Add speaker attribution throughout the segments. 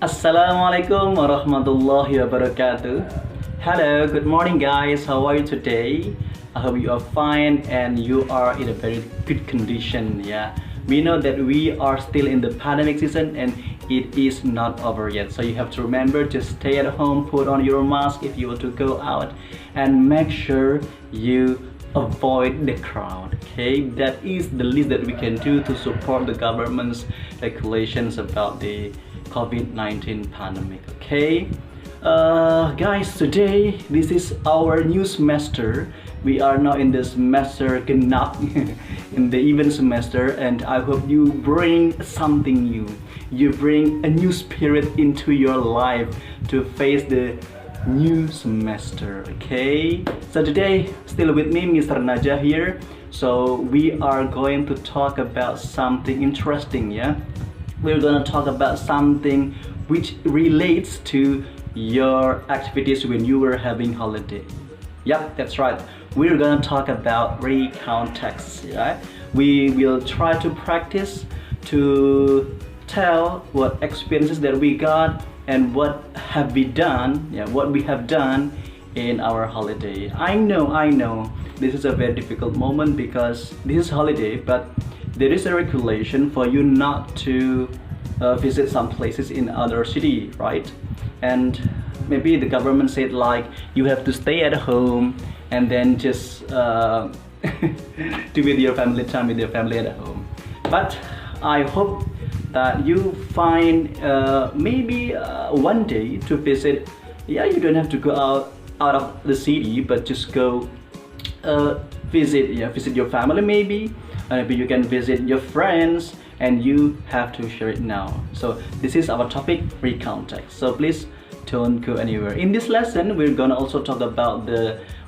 Speaker 1: Assalamualaikum warahmatullahi wabarakatuh. Hello, good morning guys. How are you today? I hope you are fine and you are in a very good condition. Yeah, we know that we are still in the pandemic season and it is not over yet. So you have to remember to stay at home, put on your mask if you want to go out, and make sure you avoid the crowd. Okay, that is the least that we can do to support the government's regulations about the COVID-19 pandemic. Okay, guys, today this is our new semester. We are now in the semester genap in the even semester, and I hope you bring something new. You bring a new spirit into your life to face the new semester. Okay, so today still with me Mr. Naja here. So we are going to talk about something interesting. Yeah, we're gonna talk about something which relates to your activities when you were having holiday. Yep, that's right, we're gonna talk about recount texts. Yeah, we will try to practice to tell what experiences that we got and what have we done, what we have done in our holiday. I know this is a very difficult moment because this is holiday, but there is a regulation for you not to visit some places in other city, right? And maybe the government said like you have to stay at home and then just do with your family time with your family at home. But I hope that you find maybe one day to visit. Yeah, you don't have to go out of the city, but just go visit your family maybe. Maybe you can visit your friends, and you have to share it now. So this is our topic, recount text. So please don't go anywhere. In this lesson, we're gonna also talk about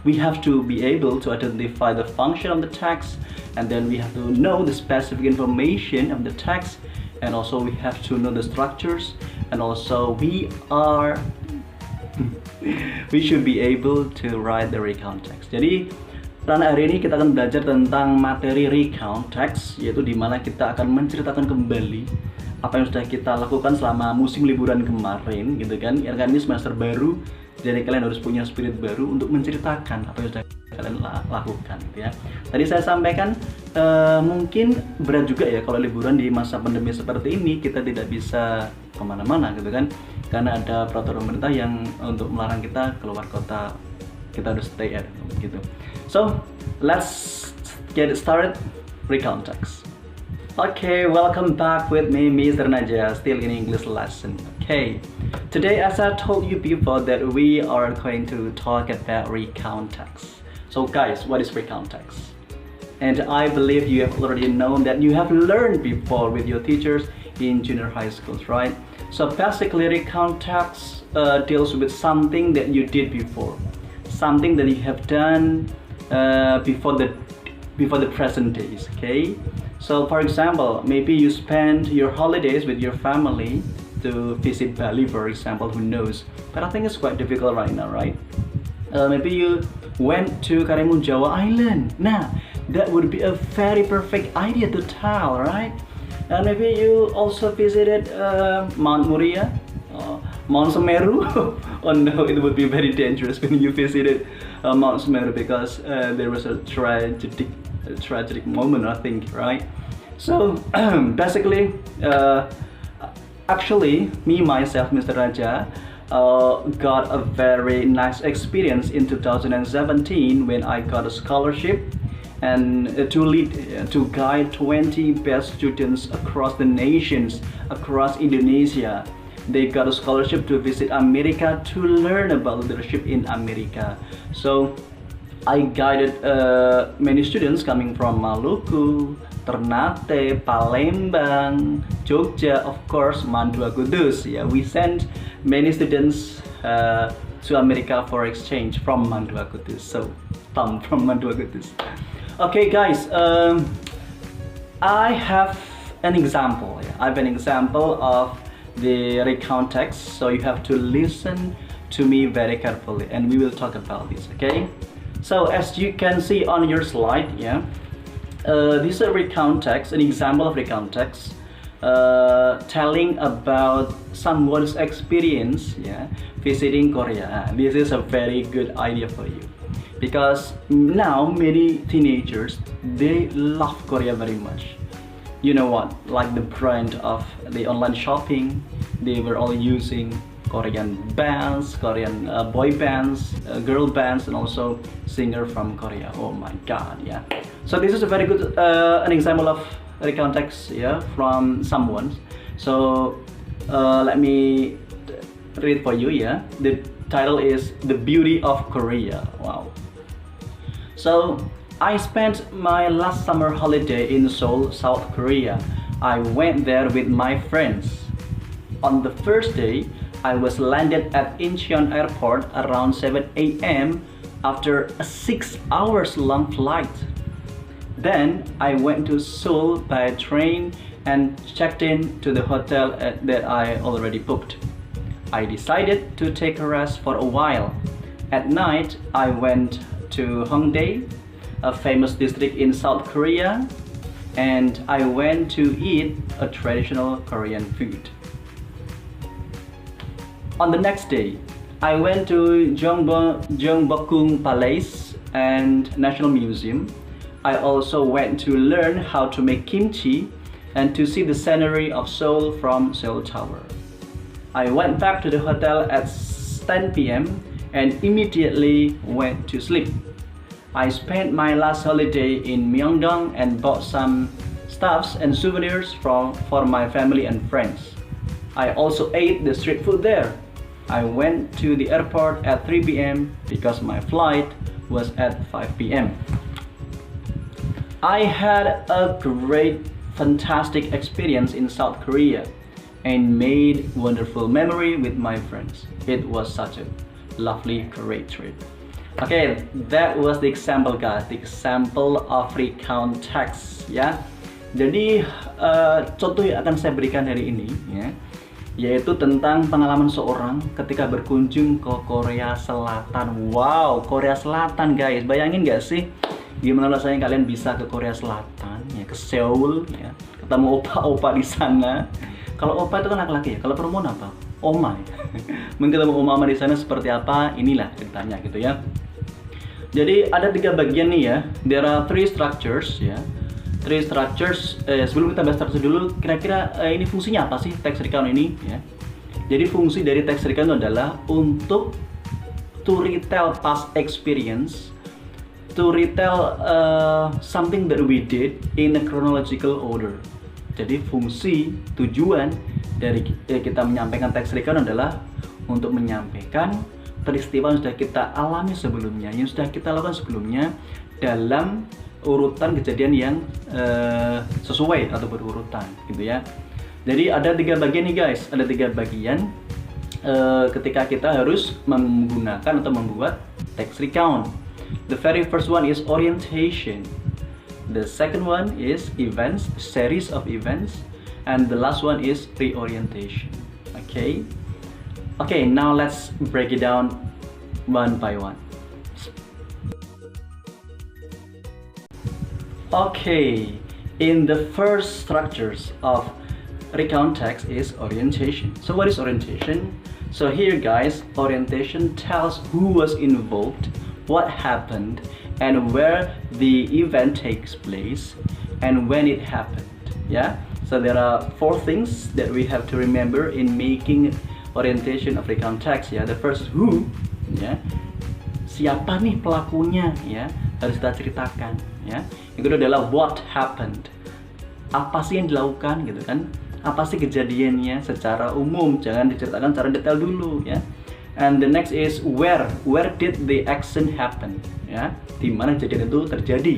Speaker 1: we have to be able to identify the function of the text, and then we have to know the specific information of the text, and also we have to know the structures, and also we should be able to write the recount text. Jadi pada hari ini kita akan belajar tentang materi recount text, yaitu dimana kita akan menceritakan kembali apa yang sudah kita lakukan selama musim liburan kemarin, gitu kan? Ya kan, ini semester baru, jadi kalian harus punya spirit baru untuk menceritakan apa yang sudah kalian lakukan, gitu ya. Tadi saya sampaikan mungkin berat juga ya kalau liburan di masa pandemi seperti ini, kita tidak bisa kemana-mana, gitu kan? Karena ada peraturan pemerintah yang untuk melarang kita keluar kota, kita harus stay at home, gitu. So let's get it started. Recount text. Okay, welcome back with me, Mr. Naja, still in English lesson. Okay, today as I told you before that we are going to talk about recount text. So guys, what is recount text? And I believe you have already known that you have learned before with your teachers in junior high schools, right? So basically recount text deals with something that you did before, something that you have done before the present days. Okay, so for example, maybe you spend your holidays with your family to visit Bali, for example, who knows, but I think it's quite difficult right now, right? Maybe you went to Karimun Jawa Island. Nah, that would be a very perfect idea to tell, right? And maybe you also visited Mount Muria, Mount Semeru. Oh no, it would be very dangerous when you visited Mount Semeru because there was a tragic moment, I think, right? So basically, actually, me myself, Mr. Naja, got a very nice experience in 2017 when I got a scholarship and to guide 20 best students across the nations, across Indonesia. They got a scholarship to visit America to learn about leadership in America. So I guided many students coming from Maluku, Ternate, Palembang, Jogja, of course, Mandua Kudus. Yeah, we sent many students to America for exchange from Mandua Kudus. So, Tom from Mandua Kudus. Okay, guys, I have an example. Yeah, I have an example of the recount text, so you have to listen to me very carefully, and we will talk about this. Okay, so as you can see on your slide, yeah, this is a recount text, an example of recount text. telling about someone's experience, yeah, visiting Korea. This is a very good idea for you, because now many teenagers, they love Korea very much. You know what, like the brand of the online shopping, they were all using Korean bands, Korean boy bands, girl bands, and also singer from Korea. Oh my god, yeah. So this is a very good an example of recount text, yeah, from someone. So let me read for you, yeah. The title is The Beauty of Korea. Wow. So I spent my last summer holiday in Seoul, South Korea. I went there with my friends. On the first day, I was landed at Incheon Airport around 7 a.m. after a 6 hours long flight. Then I went to Seoul by train and checked in to the hotel that I already booked. I decided to take a rest for a while. At night, I went to Hongdae, a famous district in South Korea, and I went to eat a traditional Korean food. On the next day, I went to Gyeongbokgung Palace and National Museum. I also went to learn how to make kimchi and to see the scenery of Seoul from Seoul Tower. I went back to the hotel at 10 p.m. and immediately went to sleep. I spent my last holiday in Myeongdong and bought some stuffs and souvenirs for my family and friends. I also ate the street food there. I went to the airport at 3 p.m. because my flight was at 5 p.m. I had a great, fantastic experience in South Korea and made wonderful memory with my friends. It was such a lovely, great trip. Okay, that was the example, guys. The example of recount text, ya. Jadi contoh yang akan saya berikan hari ini, ya, yaitu tentang pengalaman seorang ketika berkunjung ke Korea Selatan. Wow, Korea Selatan, guys. Bayangin gak sih gimana rasanya kalian bisa ke Korea Selatan, ya, ke Seoul, ya, ketemu opa-opa di sana. Kalau opa itu kan laki-laki, ya. Kalau perempuan apa? Oma. Mungkin ketemu oma di sana seperti apa? Inilah ceritanya, gitu ya. Jadi ada 3 bagian nih, ya. There are 3 structures, ya. 3 structures. Sebelum kita bahas structure dulu, kira-kira ini fungsinya apa sih text recount ini, ya? Jadi fungsi dari text recount adalah untuk to retell past experience, to retell something that we did in a chronological order. Jadi fungsi tujuan dari kita menyampaikan text recount adalah untuk menyampaikan peristiwa yang sudah kita alami sebelumnya, yang sudah kita lakukan sebelumnya dalam urutan kejadian yang sesuai atau berurutan, gitu ya. Jadi ada 3 bagian nih, guys. Ada 3 bagian ketika kita harus menggunakan atau membuat text recount. The very first one is orientation. The second one is events, series of events, and the last one is reorientation. Okay. Okay, now let's break it down one by one. Okay, in the first structures of recount text is orientation. So what is orientation? So here, guys, orientation tells who was involved, what happened, and where the event takes place, and when it happened. Yeah. So there are 4 things that we have to remember in making orientation of recount text. Ya. The first, who, ya. Siapa nih pelakunya, ya, harus kita ceritakan, ya. Yang kedua adalah what happened. Apa sih yang dilakukan, gitu kan? Apa sih kejadiannya secara umum, jangan diceritakan secara detail dulu, ya. And the next is where did the action happen, ya. Di mana kejadian itu terjadi.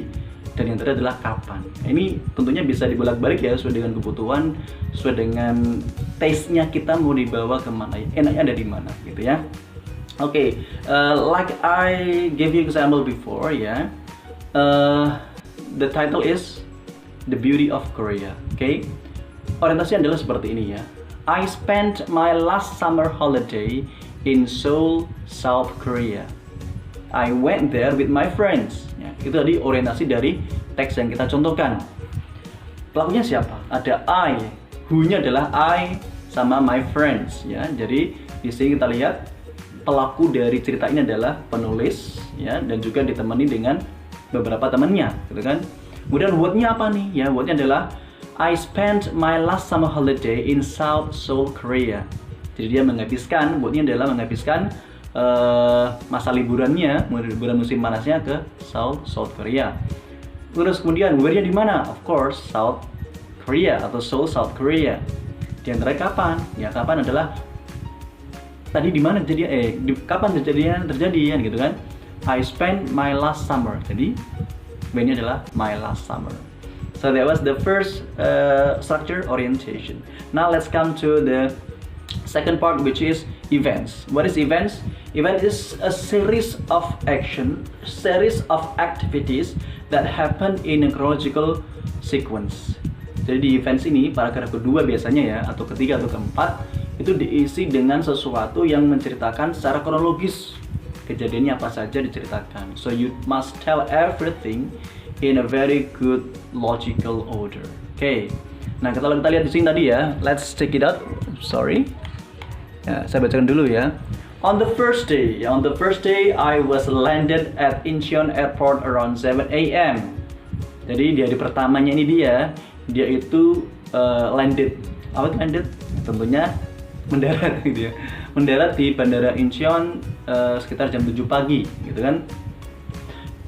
Speaker 1: Dan yang terakhir adalah kapan. Ini tentunya bisa dibolak-balik, ya, sesuai dengan kebutuhan, sesuai dengan taste-nya kita mau dibawa kemana, enaknya ada di mana, gitu ya. Okay, like I gave you example before, ya. The title is The Beauty of Korea. Okay, orientasi adalah seperti ini, ya. I spent my last summer holiday in Seoul, South Korea. I went there with my friends. Ya, itu tadi orientasi dari teks yang kita contohkan. Pelakunya siapa? Ada I. who-nya adalah I sama my friends ya. Jadi di sini kita lihat pelaku dari cerita ini adalah penulis ya, dan juga ditemani dengan beberapa temannya gitu kan. Kemudian word-nya apa nih ya? Word-nya adalah I spent my last summer holiday in South Seoul, Korea. Jadi dia menghabiskan, word-nya adalah menghabiskan masa liburan musim panasnya ke South Korea. Terus kemudian where-nya di mana? Of course South Korea atau Seoul, South Korea. Di antara kapan? Ya kapan adalah tadi di mana kapan terjadian gitu kan? I spent my last summer. Jadi when-nya adalah my last summer. So that was the first structure, orientation. Now let's come to the second part, which is events. What is events? Event is a series of activities that happen in a chronological sequence. Jadi di events ini, paragraf kedua biasanya ya, atau ketiga atau keempat, itu diisi dengan sesuatu yang menceritakan secara kronologis kejadiannya apa saja diceritakan. So you must tell everything in a very good logical order. Okay. Nah, kalau kita lihat di sini tadi ya, let's check it out. Sorry. Ya, saya bacakan dulu ya. On the first day, I was landed at Incheon Airport around 7 a.m. Jadi di hari pertamanya ini dia itu landed. Apa itu landed? Tentunya mendarat gitu ya. Mendarat di Bandara Incheon sekitar jam 7 pagi gitu kan.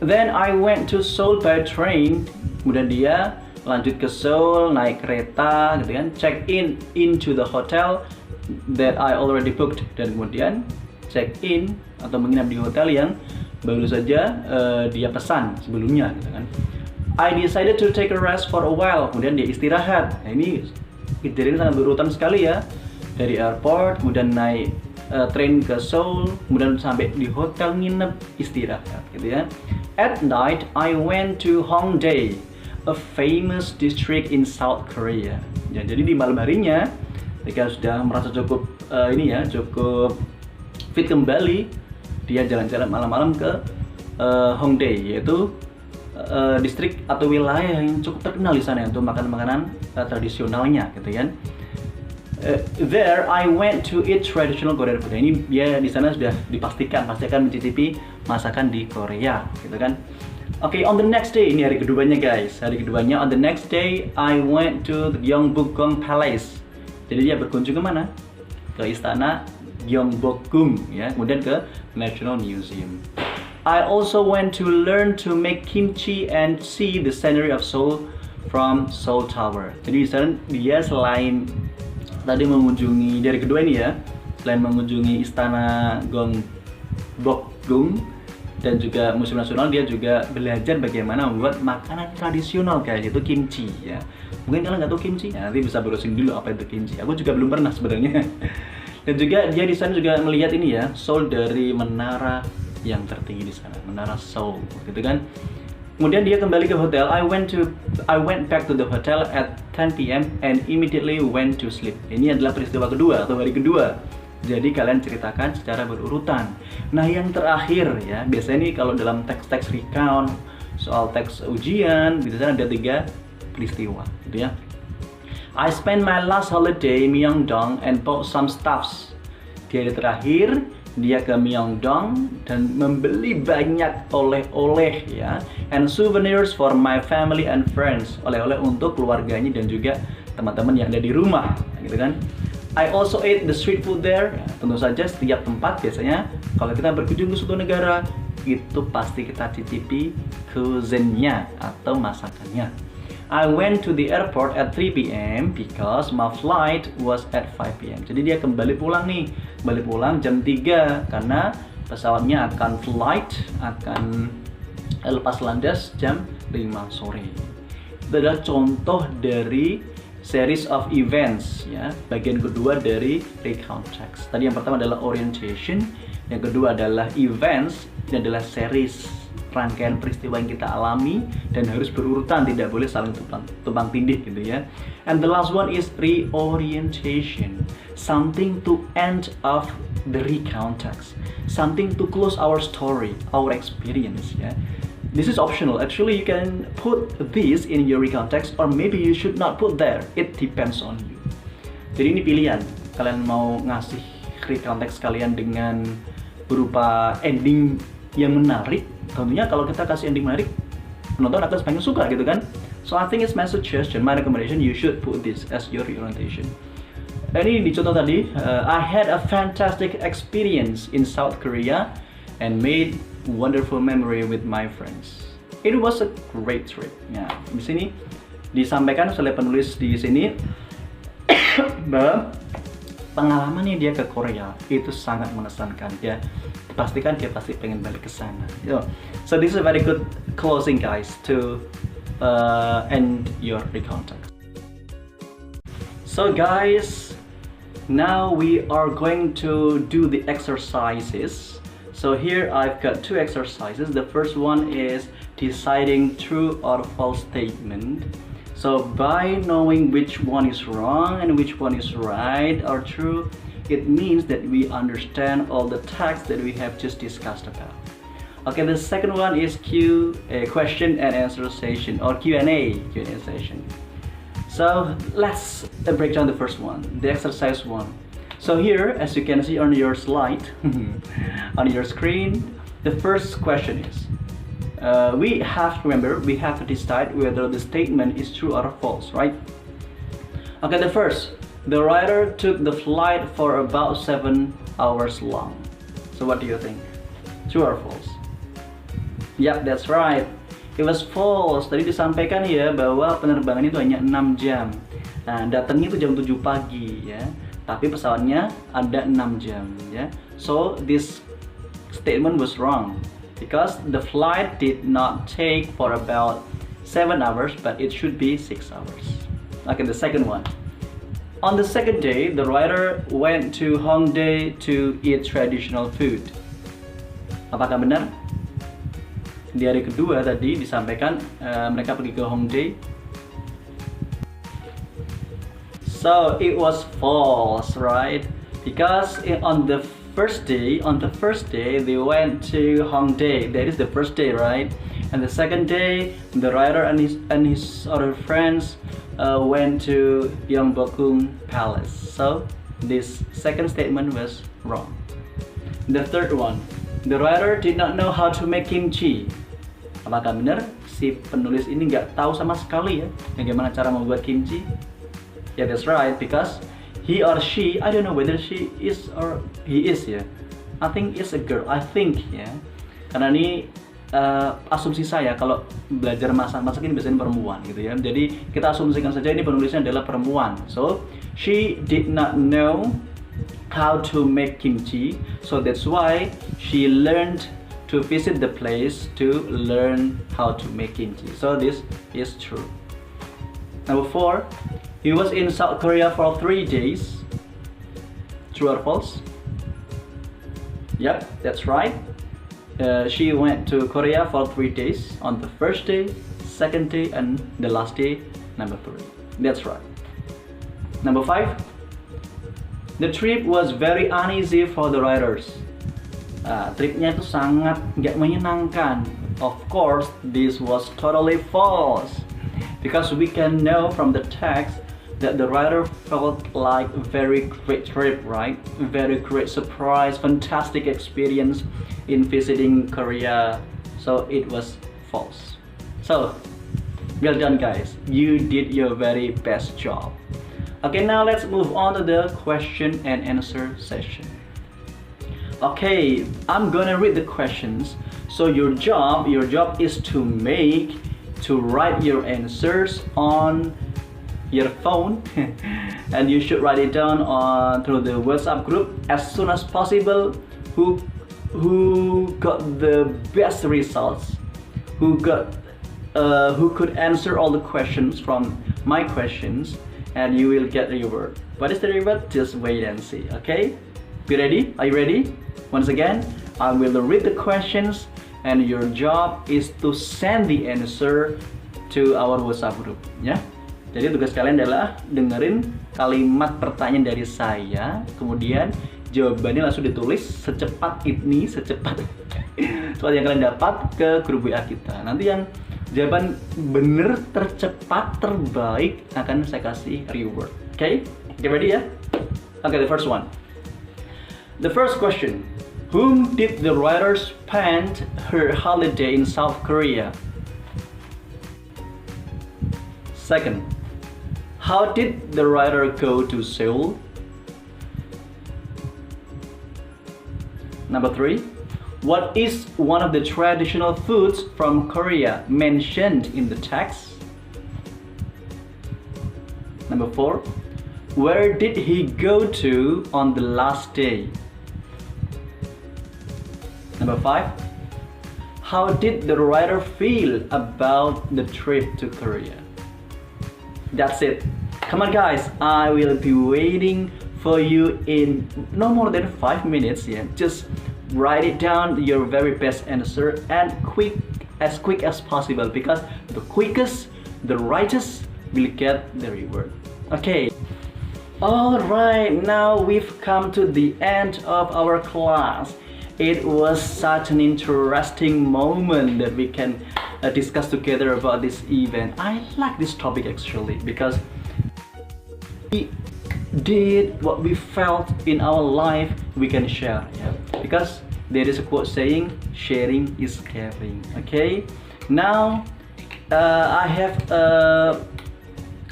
Speaker 1: Then I went to Seoul by train. Kemudian dia lanjut ke Seoul naik kereta gitu kan. Check in into the hotel that I already booked, dan kemudian check in atau menginap di hotel yang baru saja dia pesan sebelumnya gitu kan. I decided to take a rest for a while. Kemudian dia istirahat. Nah, ini kejadian sangat berurutan sekali ya. Dari airport, kemudian naik train ke Seoul, kemudian sampai di hotel nginep istirahat gitu ya. At night, I went to Hongdae, a famous district in South Korea. Ya, jadi di malam harinya, ketika sudah merasa cukup cukup fit kembali, dia jalan-jalan malam-malam ke Hongdae, yaitu distrik atau wilayah yang cukup terkenal di sana untuk makanan-makanan tradisionalnya gitu kan. There I went to eat traditional Korean food. Ini dia di sana sudah dipastikan pasti akan mencicipi masakan di Korea gitu kan. Okay, on the next day, ini hari keduanya guys. Hari keduanya, on the next day I went to the Gyeongbokgung Palace. Jadi dia berkunjung ke mana? Ke istana Gyeongbokgung ya, kemudian ke National Museum. I also went to learn to make kimchi and see the scenery of Seoul from Seoul Tower. Jadi di sana dia selain tadi mengunjungi dari kedua ini ya, selain mengunjungi istana Gyeongbokgung dan juga Museum Nasional, dia juga belajar bagaimana membuat makanan tradisional guys, yaitu kimchi ya. Mungkin kalian nggak tahu kimchi, ya, nanti bisa browsing dulu apa itu kimchi. Aku juga belum pernah sebenarnya. Dan juga dia di sana juga melihat ini ya, Seoul dari menara yang tertinggi di sana, menara Seoul, gitu kan. Kemudian dia kembali ke hotel. I went back to the hotel at 10 p.m. and immediately went to sleep. Ini adalah peristiwa kedua atau hari kedua. Jadi kalian ceritakan secara berurutan. Nah, yang terakhir ya, biasanya nih kalau dalam teks-teks recount, soal teks ujian, biasanya ada 3 peristiwa, gitu ya. I spent my last holiday in Myeongdong and bought some stuffs. Di hari terakhir, dia ke Myeongdong dan membeli banyak oleh-oleh ya, and souvenirs for my family and friends. Oleh-oleh untuk keluarganya dan juga teman-teman yang ada di rumah, gitu kan. I also ate the street food there. Ya, tentu saja setiap tempat biasanya kalau kita berkunjung ke suatu negara itu pasti kita cicipi cuisine-nya atau masakannya. I went to the airport at 3 p.m. because my flight was at 5 p.m. Jadi dia kembali pulang jam 3 karena pesawatnya akan lepas landas jam 5 sore. Itu adalah contoh dari series of events ya, bagian kedua dari recount text. Tadi yang pertama adalah orientation, yang kedua adalah events, ini adalah series rangkaian peristiwa yang kita alami dan harus berurutan, tidak boleh saling tumpang tindih gitu ya. And the last one is reorientation, something to end of the recount text, something to close our story, our experience ya. This is optional. Actually, you can put this in your recount text, or maybe you should not put there. It depends on you. Jadi ini pilihan, kalian mau ngasih recount teks kalian dengan berupa ending yang menarik. Tentunya kalau kita kasih ending menarik, penonton akan semakin suka gitu kan. So I think it's my suggestion, my recommendation, you should put this as your orientation. Ini di contoh tadi, I had a fantastic experience in South Korea and made wonderful memory with my friends. It was a great trip. Ya, di sini disampaikan oleh penulis di sini bahwa pengalamannya dia ke Korea itu sangat mengesankan. Dia pastikan dia pasti pengen balik ke sana. So this is a very good closing, guys, to end your recount text. So guys, now we are going to do the exercises. So here I've got two exercises. The first one is deciding true or false statement. So by knowing which one is wrong and which one is right or true, it means that we understand all the text that we have just discussed about. Okay, the second one is question and answer session, or Q&A session. So let's break down the first one, the exercise one. So here, as you can see on your slide, on your screen, the first question is, we have to decide whether the statement is true or false, right? Okay, the writer took the flight for about 7 hours long. So what do you think? True or false? Yep, that's right. It was false. Tadi disampaikan ya bahwa penerbangan itu hanya 6 jam. Nah, datangnya itu jam 7 pagi ya. Tapi pesawatnya ada 6 jam ya. So this statement was wrong because the flight did not take for about 7 hours, but it should be 6 hours. Okay, the second one. On the second day, the writer went to Hongdae to eat traditional food. Apakah benar? Di hari kedua tadi disampaikan mereka pergi ke Hongdae. So it was false, right? Because on the first day they went to Hongdae. That is the first day, right? And the second day, the writer and his other friends went to Gyeongbokgung Palace. So this second statement was wrong. The third one, the writer did not know how to make kimchi. Apakah benar si penulis ini nggak tahu sama sekali ya bagaimana cara membuat kimchi? Yeah, that's right, because he or she, I don't know whether she is or he is ya. I think it's a girl, I think ya. Karena ini asumsi saya kalau belajar masak ini biasanya perempuan gitu ya. Jadi kita asumsikan saja ini penulisnya adalah perempuan. So she did not know how to make kimchi, so that's why she learned to visit the place to learn how to make kimchi. So this is true. Number 4, he was in South Korea for 3 days. True or false? Yep, that's right. She went to Korea for 3 days. On the first day, second day, and the last day, number 3. That's right. Number 5, the trip was very uneasy for the writers. Tripnya itu sangat nggak menyenangkan. Of course, this was totally false, because we can know from the text that the writer felt like a very great trip, right? A very great surprise, fantastic experience in visiting Korea. So it was false. So, well done guys. You did your very best job. Okay, now let's move on to the question and answer session. Okay, I'm gonna read the questions. So your job is to write your answers on your phone and you should write it down through the WhatsApp group as soon as possible. Who got the best results? Who could answer all the questions from my questions, and you will get the reward. What is the reward? Just wait and see. Okay, be ready? Are you ready? Once again, I will read the questions and your job is to send the answer to our WhatsApp group ya. Jadi tugas kalian adalah dengerin kalimat pertanyaan dari saya, kemudian jawabannya langsung ditulis secepat yang kalian dapat ke grup WA kita. Nanti yang jawaban bener tercepat terbaik akan saya kasih reward. Okay? Get ready, yeah? Okay, the first one. The first question. Whom did the writer spend her holiday in South Korea? Second. How did the writer go to Seoul? Number 3. What is one of the traditional foods from Korea mentioned in the text? Number 4. Where did he go to on the last day? Number 5. How did the writer feel about the trip to Korea? That's it. Come on guys, I will be waiting for you in no more than 5 minutes. Yeah, just write it down, your very best answer, and as quick as possible, because the quickest, the rightest will get the reward. Okay. Alright, now we've come to the end of our class. It was such an interesting moment that we can discuss together about this event. I like this topic actually because we did what we felt in our life, we can share. Yeah? Because there is a quote saying, sharing is caring. Okay, now I have a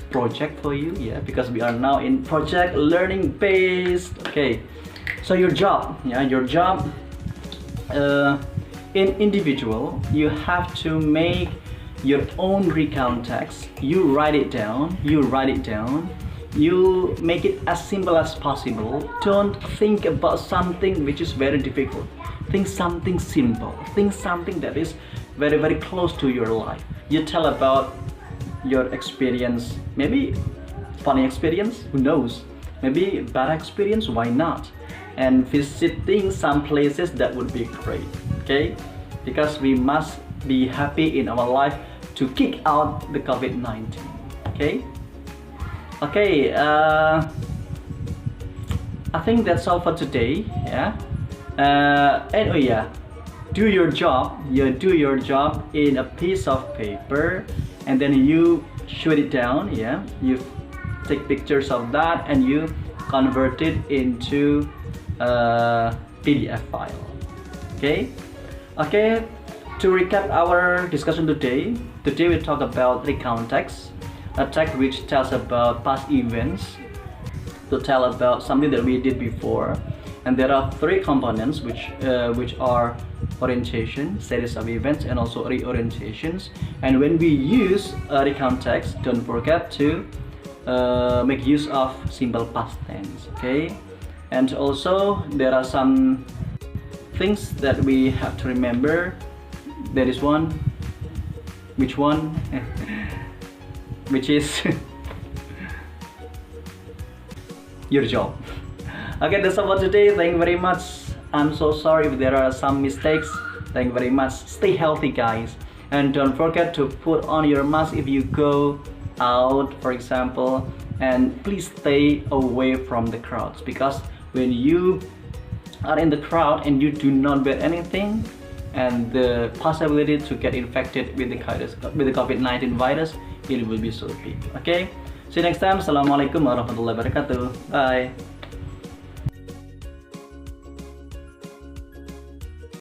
Speaker 1: project for you, yeah, because we are now in project learning based. Okay, so your job, in individual, you have to make your own recount text. You write it down, you make it as simple as possible. Don't think about something which is very difficult. Think something simple, think something that is very, very close to your life. You tell about your experience, maybe funny experience, who knows, maybe bad experience, why not, and visiting some places, that would be great. Okay, because we must be happy in our life to kick out the COVID-19. Okay, I think that's all for today. Yeah, and oh yeah, do your job in a piece of paper, and then you shoot it down. Yeah, you take pictures of that and you convert it into a PDF file. Okay, to recap our discussion today we talk about recount text, a text which tells about past events, to tell about something that we did before. And there are 3 components which are orientation, series of events, and also reorientations. And when we use a recount text, don't forget to make use of simple past tense. Okay, and also there are some things that we have to remember. There is one, which one? Which is your job. Okay, that's all for today. Thank you very much. I'm so sorry if there are some mistakes. Thank you very much. Stay healthy, guys, and don't forget to put on your mask if you go out, for example, and please stay away from the crowds, because when you are in the crowd and you do not wear anything, and the possibility to get infected with the COVID-19 virus, it will be so big. Okay, see you next time. Assalamualaikum warahmatullahi wabarakatuh. Bye.